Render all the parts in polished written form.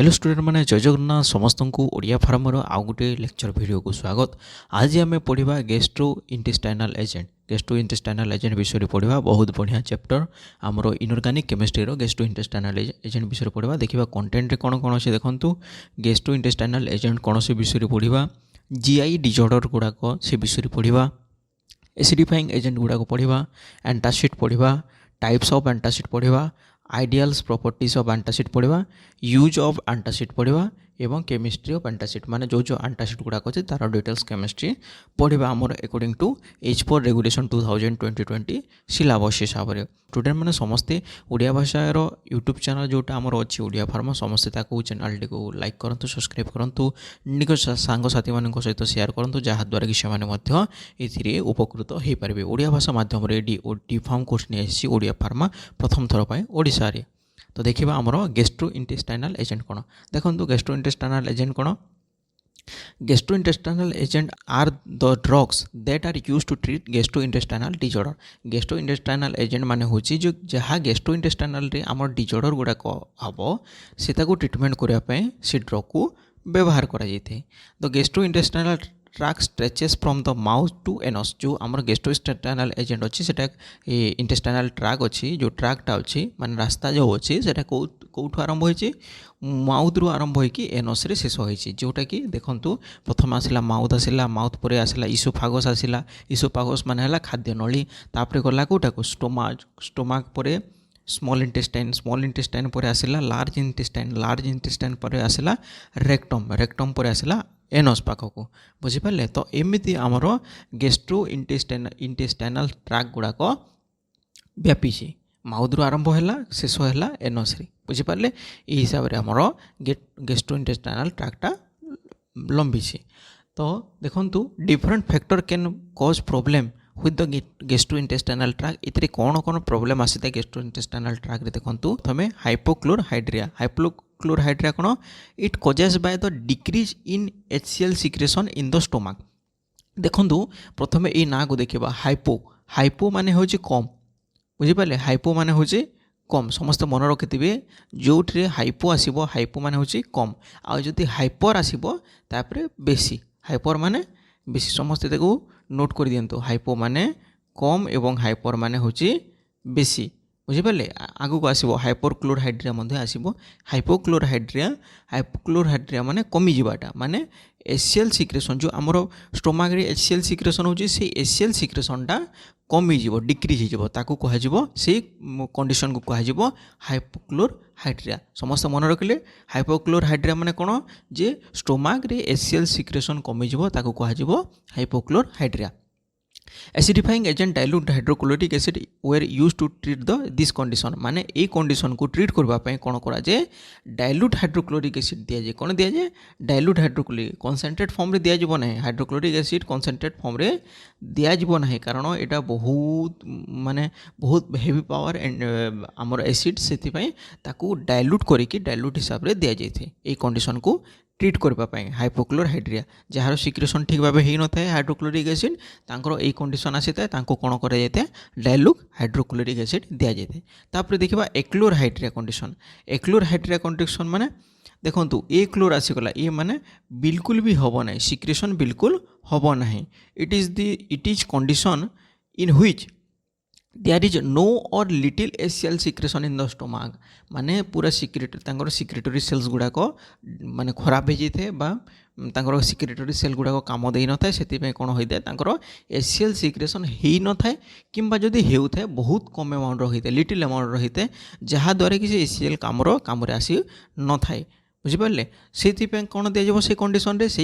Hello student मैंने जय जगन्नाथ समस्त को ओडिया फार्मर आउ गोटे लेक्चर वीडियो को स्वागत। आज आम पढ़ा गैस्ट्रो इंटेस्टाइनल एजेंट विषय पढ़ा। बहुत बढ़िया चैप्टर आमर inorganic chemistry gastro intestinal agent विषय पढ़ा। देखा कंटेंट कौन कौन अच्छे देखूँ। गैस्ट्रो इंटेस्टाइनल एजेंट कौन से विषय पढ़ा, जीआई डिजॉर्डर गुड़ाक से विषय पढ़ा, एसिडिफाइंग एजेंट गुड़ाक पढ़ा, एंटासिड पढ़ा, टाइप्स ऑफ एंटासिड पढ़ा, आइडियल्स प्रॉपर्टीज ऑफ एंटासिड पढ़ा, यूज ऑफ एंटासिड पढ़ा एवं केमिस्ट्री ऑफ एंटासिड माने जो एंटासिड गुड़ाक अच्छे तार डिटेल्स केमिस्ट्री पढ़ा आमर अकॉर्डिंग टू एच4 रेगुलेशन 2020 सिलेबस हिसाब से। स्टूडेंट मैंने समस्ते ओडिया भाषार यूट्यूब चैनल जोटा आमर अच्छी ओडिया फार्म समस्ते चैनल टी को लाइक करूँ, सब्सक्राइब करूँ, निज सांगसाथी मान सहित शेयर करूँ जहाँद्वारा कि से उपकृत हो पारे। ओडिया भाषा माध्यम डिफार्म कोर्स नहीं आसी ओडिया फार्मा प्रथम थर पर ओडिशा रे। तो देखिए आमर गैस्ट्रो इंटेस्टाइनल एजेंट कौन देखो। गैस्ट्रो इंटेस्टाइनल एजेंट कौन? Gastro intestinal agent are the drugs that are use to treat gastro intestinal disorder. Gastro intestinal agent माने होची जो जहाँ गैस्ट्रो इंटेस्टाइनल रे आमर डिजॉर्डर गुड़ाक हम से ट्रिटमेंट करने से ड्रग को व्यवहार करा जाए। The gastro intestinal tract stretches from the mouth to anus. जो आमर गैस्ट्रो इंटेस्टाइनल एजेंट अच्छी से इंटेस्टाइनल ट्रैक अच्छी जो ट्रैकटा अच्छी माने रास्ता जो अच्छी से कौटू आरंभ हो माउथ रु आरंभ होगी एनस रे शेष होती। जोटा कि देखंतु प्रथम आसला माउथ पर आसला इसोफागस आसला। इसोफागस माने हला खाद्य नली, तापर गला कोटाको स्टोमाक पर स्मॉल इंटेस्टाइन पर आसला लार्ज इंटेस्टाइन पर आसला रेक्टम पर आसला एनस पाखक। बुझिपारे? तो एमती आमर गैस्ट्रो इंटेस्टाइनल ट्रैक गुड़ाक व्यापी माउथ रु आरंभ है शेष है एनस रे। बुझिपारे? यही हिसाब से आमर गैस्ट्रो इंटेस्टाइनल ट्रैकटा लंबी। तो देखंतु different factor can cause problem with the gastro intestinal track. इतने कौन कौन प्रॉब्लम आसी था गैस्ट्रो इंटेस्टाइनल ट्रैक रे देखंतु। प्रथमे हाइपोक्लोराइड्रिया कौन? It causes by the decrease in HCl secretion in the stomach. देखंतु प्रथमे ये ना को देखा हाइपो माने होची कम। बुझिपारे? हाइपो माने होची कम। समस्त मन रखिथे जो हाइपो आसो हाइपो माने होची कम आ जदि हाइपर आसो तापर बेसी। हाइपर माने बेसी समस्ते देखो नोट कर दियंतु। हाइपो माने कम एवं हाइपर माने होची बेसी। बुझिपारे? आगु को आसो हाइपरक्लोराइड्रिया मध्य आसो। हाइपोक्लोराइड्रिया माने कमी जावाटा माने HCl सिक्रेशन जो आमर स्टोमाक रे HCl सिक्रेशन होची से HCl सिक्रेशनटा कमी जीवो डिक्रीज हो ताकू कह से कंडीशन को कह हाइपोक्लोराइड्रिया। समस्त मन रखिले हाइपोक्लोराइड्रिया माने कौन जे स्टोमाक रे HCl सिक्रेशन कमी जीवो ताकू कह hypochlorhydria. Acidifying agent dilute hydrochloric acid were use to treat this condition माने ए कंडीशन को ट्रीट करने कौन करा जाए डाइल्यूट हाइड्रोक्लोरिक एसिड दि जाए। कौन दि जाए? डाइल्यूट हाइड्रोक्लोरिक कनसेंट्रेट फॉर्म रे दिया ना। हाइड्रोक्लोरिक एसिड कनसेंट्रेट फॉर्म रे दिया ना कारण यहाँ बहुत हेवी पावर एंड आमर एसिड से डाइल्यूट करके डाइल्यूट हिसाब से दि जाए ये कंडीशन को ट्रीट करने हाइपोक्लोराइड्रिया जार सिक्रेशन ठीक भाव हो न था हाइड्रोक्लोरिक एसिड तांकर ए कंडीशन आसी था कौन कर डाइल्यूट हाइड्रोक्लोरिक एसिड दि जाए। तापर देखा एक्लोरहाइड्रिया कंडीशन। एक्लोरहाइड्रिया कंडीशन माने देखंतु ए क्लोर आसीगला ये माने बिल्कुल भी हम ना सिक्रेशन बिल्कुल हम ना। It is condition in which there is no और little HCl secretion in the stomach माने पूरा सिक्रेटरी सेल्स गुड़ाक माने खराब हो जाए सिक्रेटरी सेल गुड़ाक काम दे न था से कौन होता है HCl सिक्रेशन हो न था कि जदि होता है बहुत कम अमाउंट होता है लिटिल अमाउंट होता है जहाँद्वारा कि HCl काम आसी न था। बुझिपारे? से कौन दिज्व से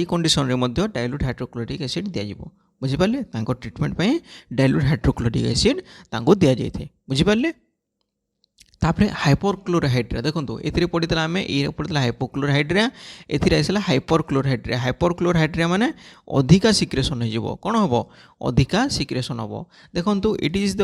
कंडीशन रे डाइल्यूट हाइड्रोक्लोरिक एसिड दिज्व। बुझिपारे? ट्रिटमेंट पे डाइल्यूट हाइड्रोक्लोरिक एसिड दि जाए। बुझिपारे? तापर हाइपरक्लोराइड्रिया देखो ये पढ़ी आम ये पढ़ी हाइपोक्लोराइड्रिया ए आसला हाइपरक्लोराइड्रिया। हाइपरक्लोराइड्रिया माने अधिका सिक्रेशन हो कौन हम अधिका सिक्रेशन हम। देखो it is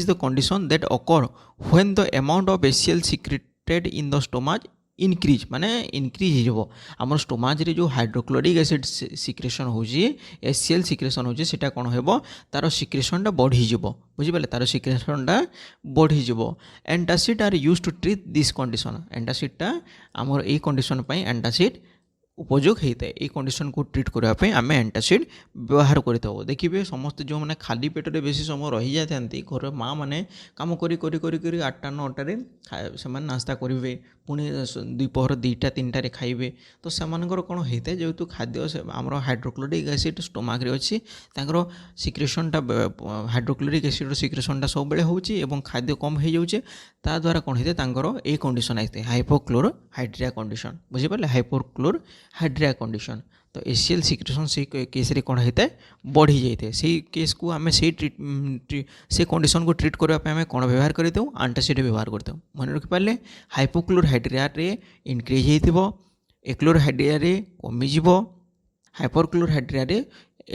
the condition that occur when the amount of HCl secreted in the stomach increase माने इनक्रीज हो आम स्टोमाज रे जो हाइड्रोक्लोरिक एसिड सिक्रेशन होची HCl सिक्रेशन होची सेटा कोन हेबो तार सिक्रेशनटा बढ़ीज बुझिपारे तार सिक्रेशनटा बढ़ीज antacid are use to treat this condition एंटासिडटा आमर ए कंडीशन पई एंटासिड उपयोग होता है ये कंडीशन को ट्रीट करने आम एंटासिड व्यवहार करता देखिए समस्त जो मैंने खाली पेटे बेसी समय रही जाती घर माँ मैंने कम करी 8टा 9टारे से नास्ता करेंगे पुणी द्विपहर 2टा 3टारे खाइबे तो से कौन होता है जेहेतु खाद्य आम हाइड्रोक्लोरिक एसिड स्टोमाक रे अच्छी सिक्रेशनटा हाइड्रोक्लोरिक एसिड सिक्रेशनटा सब बेले होची एवं खाद्य कम हो जाऊे ता द्वारा कौन होता है ये कंडीशन आए हाइपोक्लोर हाइड्रिया कंडीशन बुझीपारे हाइपोक्लोर हाइड्रिया कंडीशन तो HCl सिक्रेशन से केस रे कौन होता है बढ़ी जाए से केस को आम से कंडीशन को ट्रीट करने आम कौन व्यवहार करते एंटासिड व्यवहार करते मन रखिपारे हाइपोक्लोर हाइड्रिया रे इनक्रीज हो एक्लोर हाइड्रिया रे कमिज हाइपरक्लोर हाइड्रिया रे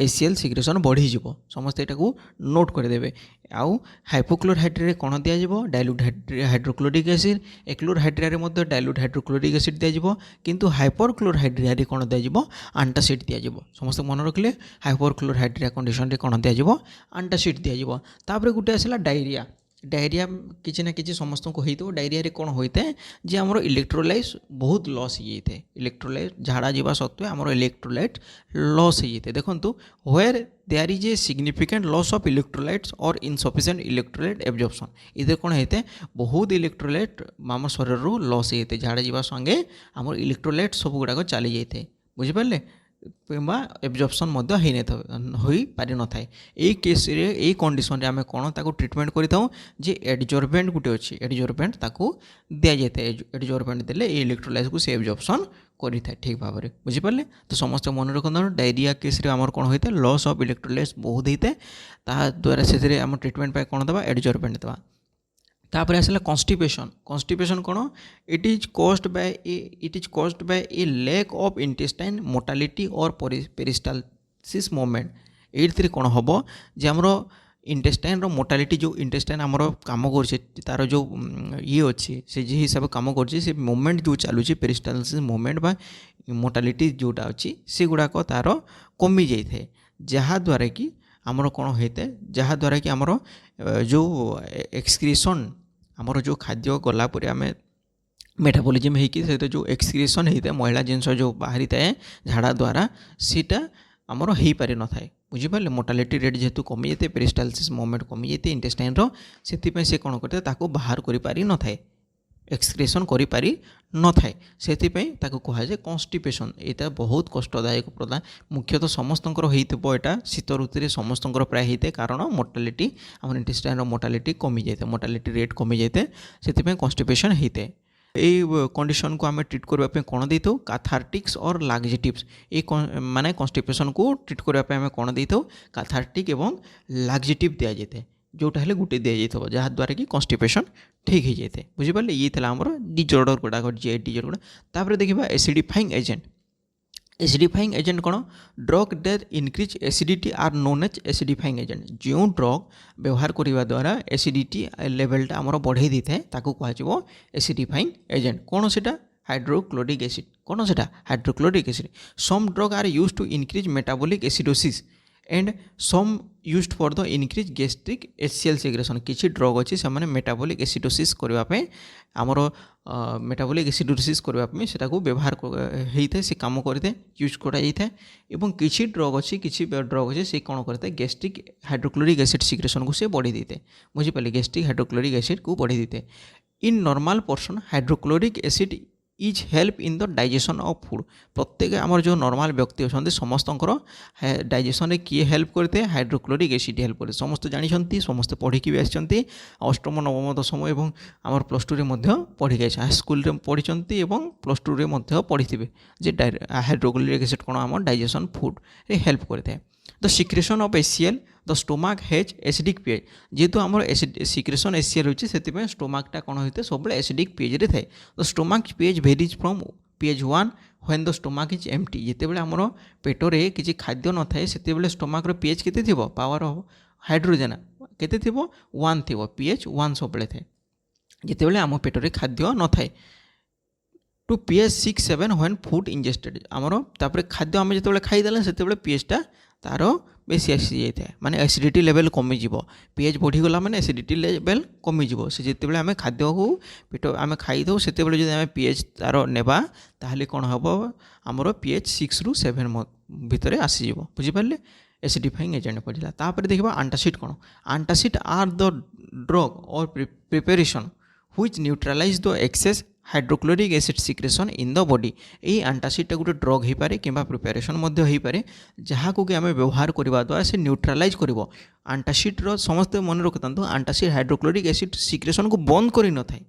HCl सिक्रेशन बढ़ीज समस्त यहाँ नोट करदे आउ हाइपोक्लोर हाइड्रिया कौन दिज्व dilute hydrochloric acid achlorhydria dilute hydrochloric acid दिज्व किंतु हाइपरक्लोर हाइड्रिया कौन दिज्व एंटासिड दिज्व समस्त मन रखिले हाइपरक्लोर हाइड्रिया कंडीशन कौन दिज्व एंटासिड दिज्व तापर गोटे आसला डायरिया डायरिया किसी ना किसी समस्त को होता डायरिया कौन होता है जे आमर इलेक्ट्रोलाइट बहुत लॉस हो जाए इलेक्ट्रोलाइट झाड़ा जावा सत्वे आमर इलेक्ट्रोलाइट लॉस हो जाए देखो where there is a significant loss of electrolytes और इनसफिशिएंट इलेक्ट्रोलाइट एब्जॉर्प्शन इधर कौन होता है बहुत इलेक्ट्रोलाइट आम शरीर लॉस हो जाए झाड़ा जावा संगे आमर इलेक्ट्रोलाइट सब गुड़ाक चली जाए बुझिपारे एब्जॉर्प्शन हो पारि न थाए ये केस रे ये कंडीशन रे आम कौन ताको ट्रीटमेंट करताऊ जे एडजॉर्बेंट गुटे अच्छी एडजॉर्बेंट ताको दिया जाए एडजॉर्बेंट देले ये इलेक्ट्रोलाइट को से एब्जॉर्प्शन करि थाए ठीक भाव में बुझिपारे तो समस्त मन रखना डायरिया केस रे आमर कौन होता है लॉस ऑफ इलेक्ट्रोलाइट्स बहुत होता है ता द्वारा से आम ट्रीटमेंट पाए कौन दबा एडजॉर्बेंट दबा तापर आसला कॉन्स्टिपेशन कॉन्स्टिपेशन कौन it is caused by a lack of intestine motility और पेरिस्टालसिस मूवमेंट ये कौन हम जे आमर इंटेस्टाइन रो मोटालिटी जो इंटेस्टाइन आमर काम कर तार जो ये अच्छी से हिसाब कम कर मूवमेंट जो चलुची पेरिस्टालसिस मूवमेंट बा मोटालिटी जोटा अच्छी से गुड़ाक तार कमी जाए जहाँद्वारा कि आमर कौन होता है जहाँद्वारा कि आमर जो एक्सक्रीशन आमर जो खाद्य गलापर आम मेटाबॉलिज्म होती सहित जो एक्सक्रीशन होता है महिला जिनस जो बाहरी थाए झाड़ा द्वारा सीटा आमर हो पारि न थाए बुझिपारे मोटालिटी रेट जेहेतु कमी जाते पेरिस्टालसिस मूवमेंट कमी जाते इंटेस्टाइन से कौन करते ताको बाहर कर पारि न थाए एक्सक्रेशन करि पारि न थाए से कहुए कॉन्स्टिपेशन यहाँ बहुत कष्टदायक प्रदान मुख्यतः समस्तंकर होइतबो एटा शीत ऋतु समस्तंकर प्राय होता है कारण मोटालिटी आम इंटेस्टाइन मोटालिटी कमी जाए मोटालिटी रेट कमी जाए से कॉन्स्टिपेशन होता है ये कंडीशन को आम ट्रीट करने कौन दे कैथार्टिक्स और लाक्जेटिव्स ये माने कॉन्स्टिपेशन को ट्रीट करने आम कौन दे कैथार्टिक एवं लाक्जेटिव दि जाए जोटा हेल्ले गोटे दि जाए जहाँद्वारा कि कॉन्स्टिपेशन ठीक हो जाए बुझिपारे ये आमर डिजॉर्डर गुड़ाक जीआई डिजॉर्डर गुड़ा तापर देखा एसिडिफाइंग एजेंट कौन drug that increase acidity are known as acidifying agent जो ड्रग व्यवहार करने द्वारा एसिडिटी लेवलटा आमर बढ़ाई दी थाए कह एसिडिफाइंग एजेंट कौन से हाइड्रोक्लोरिक एसिड कौन से hydrochloric acid some drug are use to increase metabolic acidosis and some used for the increase gastric HCl secretion किसी ड्रग अच्छी से मेटाबॉलिक एसिडोसिस करने आमर मेटाबॉलिक एसिडोसिस करने से व्यवहार होता है से कम करते यूज कराई एवं किसी ड्रग अच्छी किसी ड्रग अच्छे से कौन करते हैं गैस्ट्रिक हाइड्रोक्लोरिक एसिड सिक्रेशन को से बढ़ी देते बुझिपारे गैस्ट्रिक हाइड्रोक्लोरिक एसिड को बढ़ी देते in normal person hydrochloric acid is help in the digestion of food प्रत्येक आमर जो नॉर्मल व्यक्ति अच्छा समस्त डाइजेशन में किए हेल्प करते हैं हाइड्रोक्लोरिक एसिड हेल्प करते समस्त जानते समस्त पढ़ी भी आसती अष्टम नवम दशम और आमर प्लस टू पढ़ी गए स्कूल पढ़ी प्लस टू पढ़ी थे जे हाइड्रोक्लोरिक एसिड कौन आम डाइजेशन फूड रे हेल्प करते हैं the secretion of HCl the stomach has acidic pH जेहेतु आम सिक्रेशन HCl होती से स्टोमाकटा कौन होता है सब एसिडिक पीएच रे थाए the stomach pH varies from pH 1 when the stomach is empty जितेबाला आमर पेटरे किसी खाद्य न थाए से स्टोमाक pH केते थिबो पावर ऑफ हाइड्रोजन केते थिबो 1 थिबो pH 1 सब थाए जितेबाला आम पेटरे खाद्य न थाए to pH 6-7 when food ingested आमर तापर खाद्य आम जो खाईदे से pHटा तार बेसी आसी जाए माने एसिडिटी लेवल कमिज pH बढ़ीगला माने एसिडिटी लेवल कमिज से जिते आम खाद्य को पेट आम खाईदे से आम pH तार नेबा ताहले कौन हम आमर pH 6-7 भितर आसीज बुझिपारे एसिडिफाइंग एजेंट पड़ला। तापर देखा आंटासिड कौन आंटासिड आर द ड्रग और preparation which neutralize the excess hydrochloric acid secretion in the body यही आंटासिडटा गोटे ड्रग हो पारे कि प्रिपेरेशन हो पारे जहाँ को कि आम व्यवहार करने द्वारा से न्यूट्रलाइज कर आंटासिड्र समस्त मन रखता आंटासिड हाइड्रोक्लोरिक एसिड सिक्रेशन को बंद कर न थाए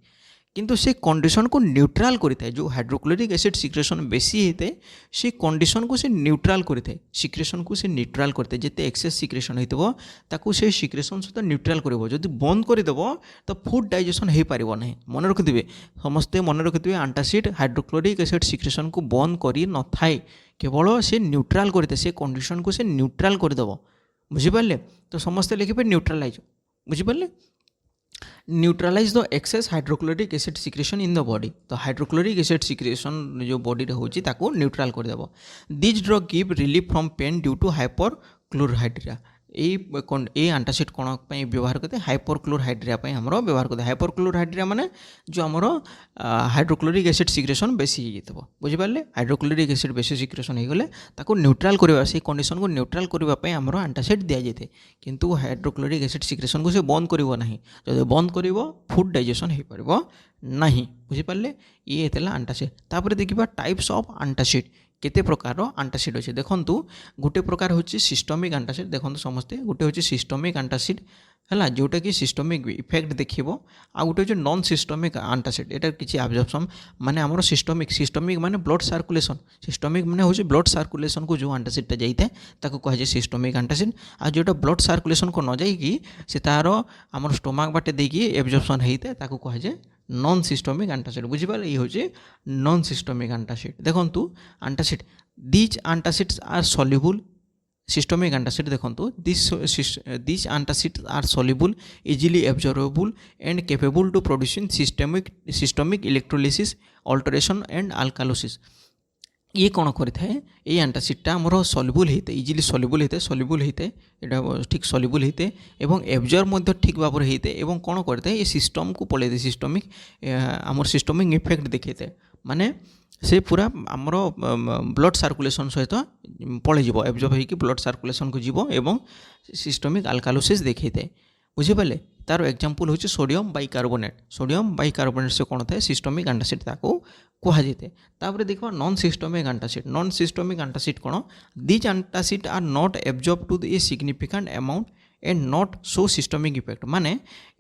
किंतु से कंडीशन को न्यूट्राल करिथाए जो हाइड्रोक्लोरिक एसिड सिक्रेशन बेसी होता है से कंडीशन को से न्यूट्राल करिथाए सिक्रेशन को से न्यूट्राल करते जिते एक्सेस सिक्रेशन होइतबो ताकू से सिक्रेशन सहित न्यूट्राल करिवो जदि बंद करदेव तो फूड डाइजेशन हो पारिबो नहीं मन रखिथे समस्ते मन रखिथे आंटासिड हाइड्रोक्लोरिक एसिड सिक्रेशन को बंद करि न थाए केवल से न्यूट्राल करते से कंडीशन को से न्यूट्राल करदेव बुझिपारे तो समस्ते लिखिपे न्यूट्रलाइज बुझिपारे neutralise the excess hydrochloric acid secretion in the body तो हाइड्रोक्लोरिक एसिड सिक्रेशन जो बॉडी रे होची ताको न्यूट्रल कर देबो this drug give relief from pain due to hyperchlorhydria ये आंटासिड कौन व्यवहार करते हाइपरक्लोराइड्रिया आमर व्यवहार करते हाइपरक्लोराइड्रिया माने जो आमर हाइड्रोक्लोरिक एसिड सिक्रेशन बेसी हो बुझिपारे हाइड्रोक्लोरिक एसिड बेसी सिक्रेशन हो गले ताको न्यूट्रल करबा से कंडीशन को न्यूट्रल करबा आमर आंटासिड दिया जाए किंतु हाइड्रोक्लोरिक एसिड सिक्रेशन को से बंद करिवो नहीं जदि बंद करिवो फूड डाइजेशन हो पारिबो नहीं बुझिपारे ये हेतला आंटासिड। तापर देखिबा टाइप्स ऑफ आंटासिड केते प्रकार आंटासिड अच्छे देखंतु गोटे प्रकार होची सिस्टमिक आंटासिड देखंतु समस्ते गोटे होची सिस्टमिक आंटासिड है जोटा कि सिस्टमिक इफेक्ट देखिबो आ गोटे होची नॉन सिस्टमिक आंटासिड एटा किछि एब्जॉर्प्शन माने हमरो सिस्टमिक माने ब्लड सर्कुलेशन सिस्टमिक माने होची ब्लड सर्कुलेशन को जो आंटासिडटा जाइते ताको कह जे सिस्टमिक आंटासिड आ जोटा ब्लड सर्कुलेशन को न जाई कि से तार हमर स्टोमक बाटे देकी एब्जॉर्प्शन हेइते ताको कह जे नॉन सिस्टमिक आंटासिड बुझिपारे ये होची नॉन सिस्टमिक आंटासिड देखंतु antacid these antacids are soluble systemic antacid देखंतु this antacids are soluble easily absorbable and capable to producing systemic electrolysis alteration and alkalosis ये कौन करें ये आंटासिडटा आमर सल्युबल होता है इजिली सल्युबल होता है यहाँ ठीक सल्युबल होता है एवं एब्जॉर्ब ठीक भाव में होता है कौन करते हैं ये सिस्टम को पलैते सिस्टमिक आमर सिस्टमिक इफेक्ट देखते माने से पूरा आमर ब्लड सर्कुलेशन सहित पलैज एब्जॉर्ब होगी ब्लड सर्कुलेशन को जीव एवं सिस्टमिक अल्कालोसिस देखते बुझिपारे तार एग्जांपल होची सोडियम बाइकार्बोनेट से कौन था सिस्टमिक आंटासिड ताको कहुए तापर देखो नॉन सिस्टमिक आंटासिड कौन these antacid are not absorb to a significant amount and not so systemic effect माने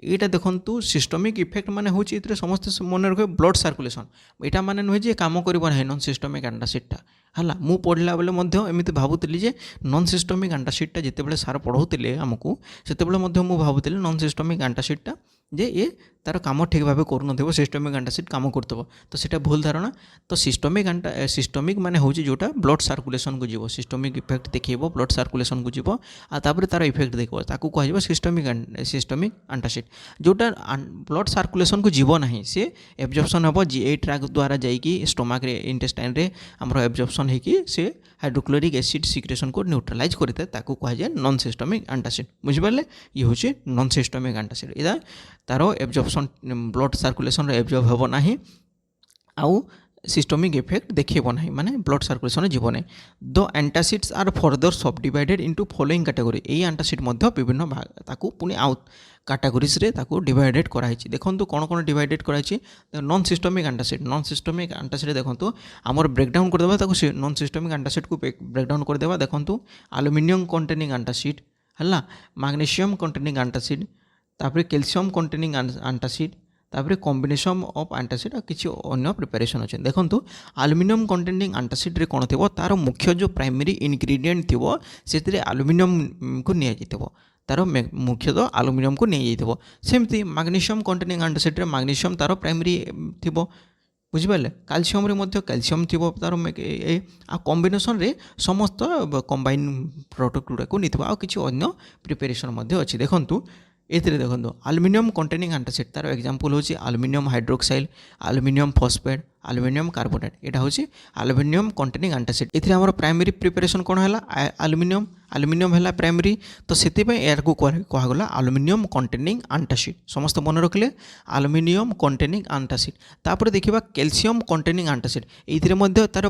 यहाँ देखु सिस्टमिक इफेक्ट माने होची समस्त मन रखे ब्लड सर्कुलेशन यहाँ माने नुहे जे काम करना नॉन सिस्टमिक आंटासिडटा है मु पढ़ला बेले एमती भावुली जे नॉन सिस्टमिक आंटासिडटा जितेबाला सार पढ़ाऊे आमको से भावुली नॉन सिस्टमिक आंटासिडटा जे ये तार काम ठीक भाव कर सिस्टमिक आंटासिड काम करतब तो सीटा भूल धारणा तो सिस्टमिक माने होची जोटा ब्लड सर्कुलेशन को जीव सिस्टमिक इफेक्ट देखो ब्लड सर्कुलेशन को जीव आपर तार इफेक्ट देखो ताकू कह सिस्टमिक आंटासिड जोटा ब्लड सर्कुलेशन को जीव ना सी एब्जॉर्प्शन हम जीआई ट्रैक द्वारा जाइए स्टोमक इंटेस्टाइन रे आमर एब्जॉर्प्शन होगी से हाइड्रोक्लोरिक एसिड सिक्रेशन को न्यूट्रलाइज करते ताकू कहुए नॉन सिस्टमिक आंटासिड बुझिपारे ये हूँ नॉन सिस्टमिक आंटासिड इधर तार एब्जॉर्प्शन ब्लड सर्कुलेशन एब्जॉर्ब हम ना आउ सिस्टमिक इफेक्ट देखिए ना माने ब्लड सर्कुलेशन जीव ना द एंटासिड्स आर फर्दर सब डिवाइडेड इनटू फॉलोइंग कैटेगरी यही एंटासिड विभिन्न भाग ताकू पुणी आउ कैटेगोरीज रे ताकू डिवाइडेड कराई देखो कौन कौन डिवाइडेड कराई नॉन सिस्टमिक आंटासिड देखो आमर ब्रेकडाउन करदेवा ताकू नॉन सिस्टमिक आंटासिड को ब्रेकडाउन करदेवा देखो एल्युमिनियम कंटेनिंग आंटासिड है मैग्नीशियम कंटेनिंग आंटासिड तापर कैल्शियम कंटेनिंग आंटासिड तापर कॉम्बिनेशन ऑफ आंटासिड किसी अन्य प्रिपरेशन अच्छे देखो एल्युमिनियम कंटेनिंग आंटासिड रे कौन थो तार मुख्य जो प्राइमरी इनग्रेडिएंट थो से एल्युमिनियम को निया तार मुख्यतः एल्युमिनियम को नहीं सेमती मैग्नीशियम कंटेनिंग आंटासिड रे मैग्नीशियम तार प्राइमरी थी बुझिपारे कैल्शियम रे मध्य कैल्शियम थी तार कॉम्बिनेशन रे समस्त कंबाइन प्रोडक्ट गुड़ा को नहीं आ किसी अन्य प्रिपरेशन अच्छी देखूँ ये देखो एल्युमिनियम कंटेनिंग आंटासिड तार एग्जांपल होची aluminium hydroxide aluminium phosphate aluminium carbonate ଏଇଟା ହେଉଛି ଆଲୁମିନିୟମ କଣ୍ଟେନିଂ ଆଣ୍ଟାସିଡ୍। ଏଥିରେ ଆମର ପ୍ରାଇମେରୀ ପ୍ରିପାରେସନ୍ କ'ଣ ହେଲା ଆଲୁମିନିୟମ ହେଲା ପ୍ରାଇମେରୀ, ତ ସେଥିପାଇଁ ଏହାକୁ କୁହାଗଲା ଆଲୁମିନିୟମ କଣ୍ଟେନିଂ ଆଣ୍ଟାସିଡ୍। ସମସ୍ତେ ମନେ ରଖିଲେ ଆଲୁମିନିୟମ କଣ୍ଟେନିଂ ଆଣ୍ଟାସିଡ୍। ତାପରେ ଦେଖିବା କ୍ୟାଲସିୟମ କଣ୍ଟେନିଂ ଆଣ୍ଟାସିଡ୍। ଏଇଥିରେ ମଧ୍ୟ ତାର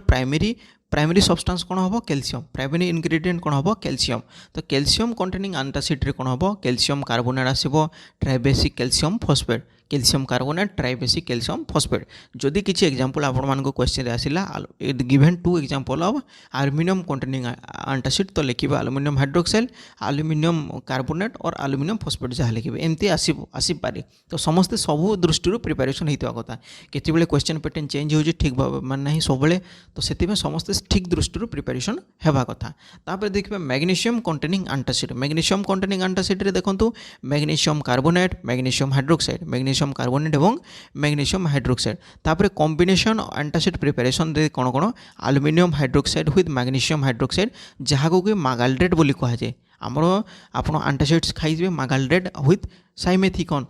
प्राइमरी सब्सटेंस कौन हम कैल्शियम, प्राइमरी इंग्रेडिएंट कौन हम कैल्शियम। तो कैल्शियम कंटेनिंग एंटासिड रे कौन हम कैल्शियम कार्बोनेट आसीबो, tribasic calcium phosphate, calcium carbonate tribasic calcium phosphate. जदि किसी एग्जांपल आपण मानको क्वेश्चन रे आसिला given to example of aluminium containing antacid, तो लिखिबा एल्युमिनियम हाइड्रोक्साइड, एल्युमिनियम कार्बोनेट और एल्युमिनियम फॉस्फेट जहाँ लिखिबे एमती आसी पारे। तो समस्ते सबु दृष्टि प्रिपरेशन होइतवा कथा। केतेबेले क्वेश्चन पैटर्न चेंज होउछि ठीक मान नाही सबले, तो सेतिबे समस्ते ठीक दृष्टि प्रिपरेशन हेबा कथा। तापर देखिबा magnesium containing antacid. Magnesium containing antacid रे देखंतु magnesium carbonate, magnesium hydroxide, magnesium carbonate एवं मैग्नीशियम हाइड्रोक्साइड। तापर कॉम्बिनेशन एंटासिड प्रिपरेशन रे कोन कोन aluminium hydroxide with magnesium hydroxide जहाँ को मागाल्डेट बोली कहा जाए। आमर आपण एंटासिड्स खाइबे मागाल्डेट विथ साइमेथिकन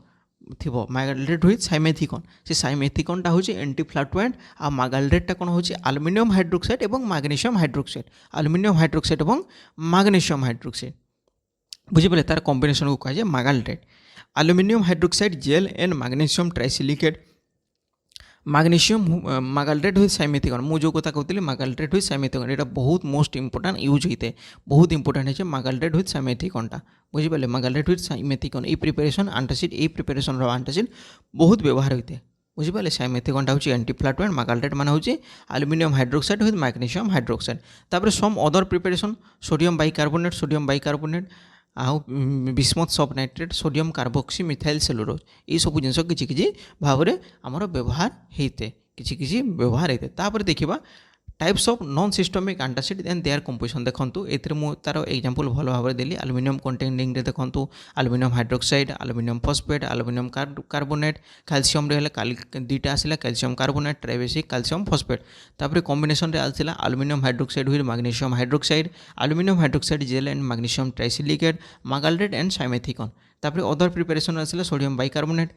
थिबो, मागाल्डेट विथ साइमेथिकन। से साइमेथिकनटा होची एंटी फ्लैटुएंट आ मागाल्डेटटा कोन होची एल्युमिनियम हाइड्रोक्साइड एवं मैग्नीशियम हाइड्रोक्साइड, एल्युमिनियम हाइड्रोक्साइड एवं मैग्नीशियम हाइड्रोक्साइड बुझिपले तार कॉम्बिनेशन को कहा जाए magaldrate. Aluminium hydroxide gel and magnesium trisilicate, magnesium magaldrate with simethicone. मु जो कथा कहती मागाल्डेट विथ साइमेथिकन एटा बहुत मोस्ट इंपोर्टेंट यूज होते, बहुत इंपोर्टेंट है मागाल्डेट विथ साइमेथिकनटा बुझिपारे। मागाल्डेट विथ साइमेथिकन ये प्रिपरेशन एंटासिड, ये प्रिपरेशन एंटासिड बहुत व्यवहार होते बुझिपारे। साइमेथिकनटा होची एंटी फ्लैटुएंट, मागाल्डेट माने होची aluminium hydroxide with magnesium hydroxide. तापर some other preparation sodium bicarbonate आउ bismuth subnitrate, sodium carboxymethyl cellulose, ये सब जिन किसी भाव में आमर व्यवहार होते किसी व्यवहार होते। तापर देखा types of non systemic antacid and their composition. देखंतु एथिरे मु तार एग्जांपल भलो भाव में देली। एल्युमिनियम कंटेनिंग रे देखंतु aluminium hydroxide, aluminium phosphate, aluminium carbonate, calcium रे हले दुईटा आसिला calcium carbonate, tribasic calcium phosphate. तापर कॉम्बिनेशन रे आसिला aluminium hydroxide with magnesium hydroxide, aluminium hydroxide gel and magnesium trisilicate, magaldrate and simethicone. तापर अदर प्रिपरेशन आसिला sodium bicarbonate,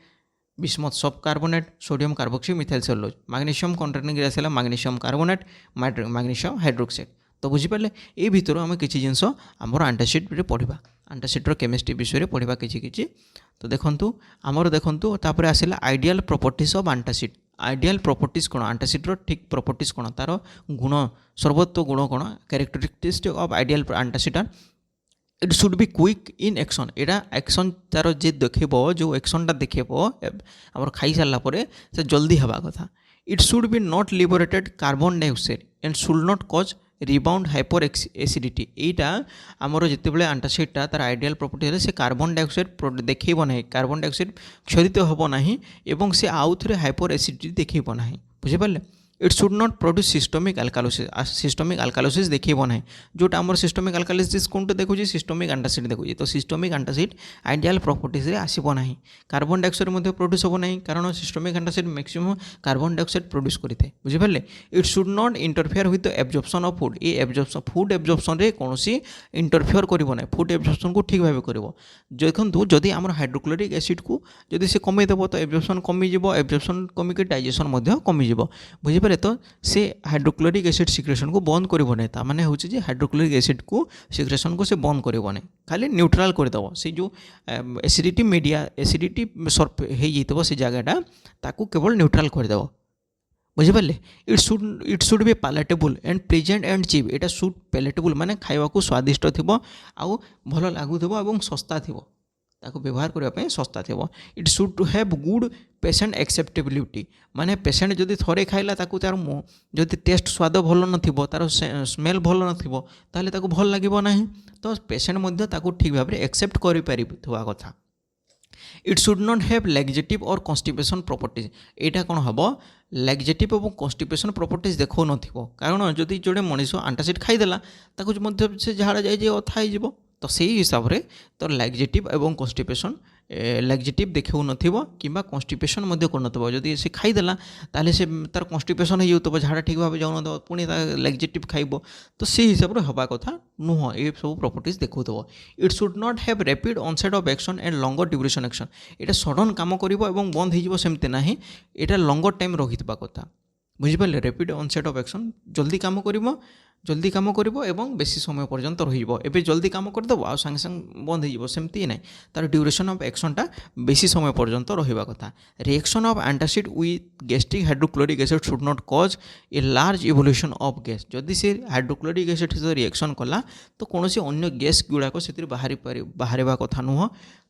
bismuth subcarbonate, sodium carboxymethyl cellulose. Magnesium containing आसिला magnesium carbonate, magnesium hydroxide. तो बुझिपारे ये भितर आम किसी जिनस आमर एंटासिड रे पढ़ा, एंटासिड केमिस्ट्री विषय में पढ़ा किसी। तो देखंतु आमर देखंतु तापर आसिला ideal properties of antacid. Ideal properties कौन, एंटासिड ठीक प्रॉपर्टीज कौन, तार गुण सर्वोत्व गुण कौन, characteristics of ideal antacid are it should be quick in action. एटा एक्शन तार जे देखेब, जो एक्शनटा देखेब आमर खाई सारा पर से जल्दी हवा कथा। It should B not liberated carbon dioxide and should not कज रिबाउंड हाइपर एसिडिटी। एटा आमर जितेबाला एंटासिडटा तार आइडियल प्रॉपर्टी से कार्बन डाइऑक्साइड देखब ना, कार्बन डाइऑक्साइड क्षरित हम ना एवं से आउ थे हाइपर एसिडिटी देखब ना बुझिपारे। It should not produce systemic alkalosis देखब ना, जोटा आम सिस्टमिक अल्कालोसिस कौन देखो सिस्टमिक एंटासिड देखो। तो सिस्टमिक एंटासिड आइडियल प्रॉपर्टीज आसब ना, कार्बन डाइऑक्साइड प्रोड्यूस हम ना, कारण systemic antacid maximum carbon dioxide produce करते बुझिपारे। It should not interfere with absorption of food. ये एब्जॉर्प्शन फूड एब्जॉर्प्शन रे कौन इंटरफेयर करब ना, फूड एब्जॉर्प्शन को ठीक भाव कर। देखो जदि आम हाइड्रोक्लोरिक एसिड को जदि से कमेदेव तो एब्जॉर्प्शन कमिज, एब्जॉर्प्शन कमिक डाइजेशन कमिज बुझिपारे। तो से हाइड्रोक्लोरिक एसिड सिक्रेशन को बंद करिवो नै, ता माने होछि जे हाइड्रोक्लोरिक एसिड को सिक्रेशन को से बंद करिवो नै, खाली न्यूट्रल कर दबो। से जो एसिडिटी मीडिया एसिडिटी सर्फ हे जइतबो से जगहटा ताकू केवल न्यूट्रल कर दबो बुझिपारे। It should be palatable and present and cheap. एटा शुड पैलेटेबल माने खाइबा को स्वादिष्ट थिबो आउ भलो लागुथिबो एवं सस्ता थिबो, ताको व्यवहार करने सस्ता थी। It should to have good patient acceptability, माने पेशेंट जदि थोड़े खाइला तार जदि टेस्ट स्वाद भल न तार स्मेल भल न ताले ताको भल लागिबो नाही, तो पेशेंट मध्य ताको ठीक भाव में एक्सेप्ट करि पारिबा कथा। It should not have laxative और कन्स्टिपेशन प्रॉपर्टीज। एटा कौन हम लैक्जेटिव और कन्स्टिपेशन प्रॉपर्टीज देखो नथिबो, कारण जदि जोड़े मनीष एंटासिड खाईदेला ताको से झाड़ा जाए अथा हो, तो से हिसाब से तो लैक्जेटिव एवं कन्स्टिपेशन लैक्जेटिव देखो नथिबो किंबा कन्स्टिपेशन मध्य कर नथिबो। जदि से खाईदेला ताले से तार कन्स्टिपेशन हो जाउतबो, झाड़ा ठीक भाव जाउ नथिबो, पुणी लैक्जेटिव खाइबो, तो से हिसाब से हवा कथा नुह। ये सब प्रॉपर्टीज देखौथबो। It should not have rapid onset of action and longer duration action. एटा सडन काम करिवो एवं बंद हो जिवो सेमते नाही, एटा लॉन्गर टाइम रहितबा कथा बुझिपारे रैपिड ऑनसेट ऑफ एक्शन जल्दी काम करिवो एवं बेसी समय पर्यंत रहिबो एबे जल्दी काम करदेव आ संगे संगे बंद हो सेमती नहीं तार ड्यूरेशन ऑफ एक्शनटा बेसी समय पर्यंत रहिबा कथा reaction of antacid with gastric hydrochloric acid should not cause a large evolution of gas जदि से हाइड्रोक्लोरिक एसिड सहित रिएक्शन कला तो कौन से अन्य गैस गुड़ाक से बाहर कथा नुह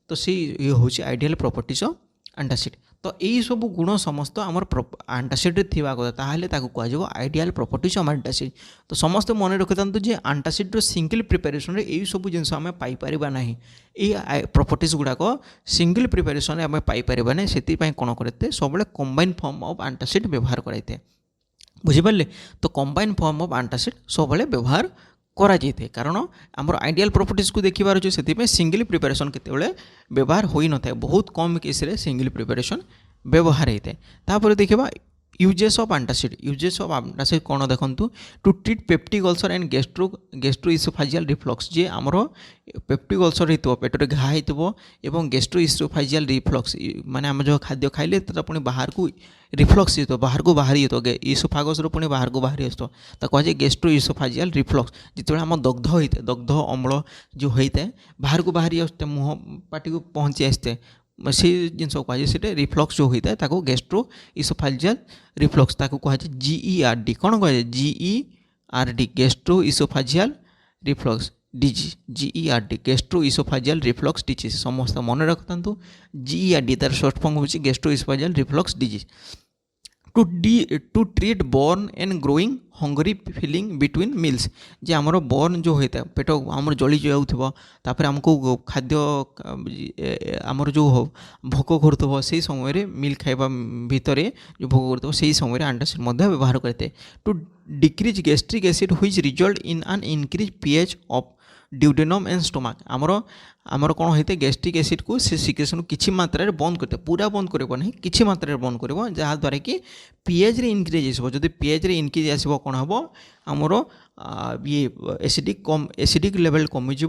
तो सी ये हूँ आइडियल प्रॉपर्टीज ऑफ एंटासिड तो यही सब गुण समस्त आम एंटासिड थिबा कथा ताहले ताकू कह आइडियल प्रॉपर्टीज ऑफ एंटासिड तो समस्त मन रखि था जे एंटासिड सिंगल प्रिपरेशन रे यही सब जिन आम पाइपर ना ये प्रॉपर्टीज गुड़ाक सिंगल प्रिपरेशन आम पाइपर ना से कौन करते सब कंबाइन फॉर्म ऑफ एंटासिड व्यवहार कराइए बुझिपारे तो कंबाइन फॉर्म ऑफ एंटासिड सब व्यवहार करा जाए कारण आमर आइडियल प्रॉपर्टीज को देखिबार अच्छे से सिंगल प्रिपरेशन केतेबेले व्यवहार होई न थाए बहुत कम केस रे सिंगल प्रिपरेशन व्यवहार होता है तापर देखा यूजेस ऑफ एंटासिड कौन देखु to treat peptic ulcer and gastroesophageal reflux जे आमर पेप्टिक अल्सर हो पेटरे घा हो गैस्ट्रोइसोफेजियल रिफ्लक्स माने आम जो खाद्य खाइले तो पुणी बाहर को रिफ्लक्स हो बाहर को बाहरी तो इसोफागस पुणी बाहर को बाहरी आसो तो कहे गैस्ट्रोइसोफेजियल रिफ्लक्स जिते आम दग्ध होता है दग्ध अम्ल जो होता है बाहर को बाहरी आसते मुँह पाटी को पहुँची आसते से जिन कहुए से रिफ्लक्स जो होता है ताको गैस्ट्रो इसोफेजियल रिफ्लक्स ताको कहुए GERD कौन कहुए GERD gastro esophageal reflux disease GERD gastro esophageal reflux disease समस्त मन रखता GERD तार शॉर्ट फॉर्म होची gastro esophageal reflux disease to treat burn and growing hungry feeling between meals जे आमर बर्न जो होता है पेट आमर जली जाऊपर आमको खाद्य आमर जो भोक करुव से समय मिल खाइबा भितर जो भोक करुव से समय एंटासिड व्यवहार करते to decrease gastric acid which result in an increase pH of duodenum and stomach आमर कौन होता है गैस्ट्रिक एसिड को से सिक्रेशन किसी मात्रा रे बंद करते पूरा बंद कर किसी मात्रा रे बंद कर जहाँद्वारा कि pH रे इनक्रीज आसो जब pH रे इनक्रीज आसो कौन हम आमर ये एसिडिक लेवल कमिज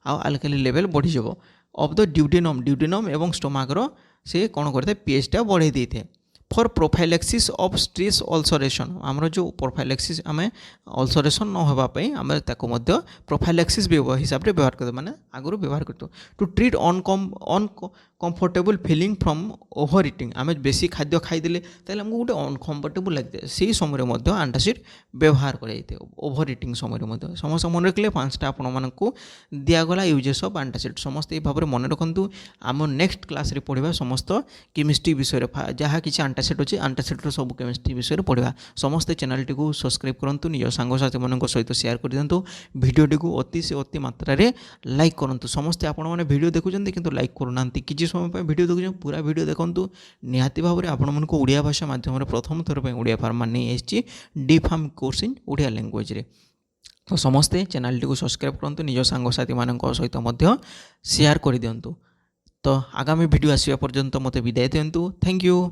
आल्काली लेवल बढ़ीज ऑफ द ड्यूडेनम एवं स्टोमाकर से कौन करते pH टा बढ़े देते हैं for prophylaxis of stress ulceration आमर जो प्रोफाइलेक्सिस आम अल्सरेशन न होगापाई आम प्रोफाइलेक्सिस हिसाब से व्यवहार करते माने आगुरी व्यवहार करते to treat uncomfortable feeling from over eating आम बेसी खाद्य खाईदे तेल आमको गोटे अनकम्फर्टेबल लगते से समय एंटासिड व्यवहार कराइए ओवर इटिंग समय समस्त मन रखिले 5टा आपको दिगला यूजेस ऑफ एंटासिड समस्त ये भाव में मन रखु आम नेक्स्ट क्लास रे पढ़ा समस्त केमिस्ट्री विषय जहाँ किसी एंटासिड अच्छे एंटासिड सब केमिस्ट्री विषय पढ़ा समस्त चैनल टी सब्सक्राइब करूँ निज सांगसाथी मान सहित शेयर कर दिखाँ भिडियो टी अति से अति मात्रा लाइक करूँ समस्ते आपण मैंने भिडियो देखुं कि लाइक करूना किसी समय भिडियो देखुं पूरा भिडियो देखूँ निहाती भाव में आपण मानक ओडिया भाषा माध्यम प्रथम थर पर ओडिया फार्मा नहीं आसी D pharm course in Odia language रे तो समस्ते चैनल टी सब्सक्राइब करूँ निज सांगसाथी मान सहित शेयर कर दिंतु तो आगामी भिडियो आसवा पर्यंत मत विदाय दिंतु थैंक यू।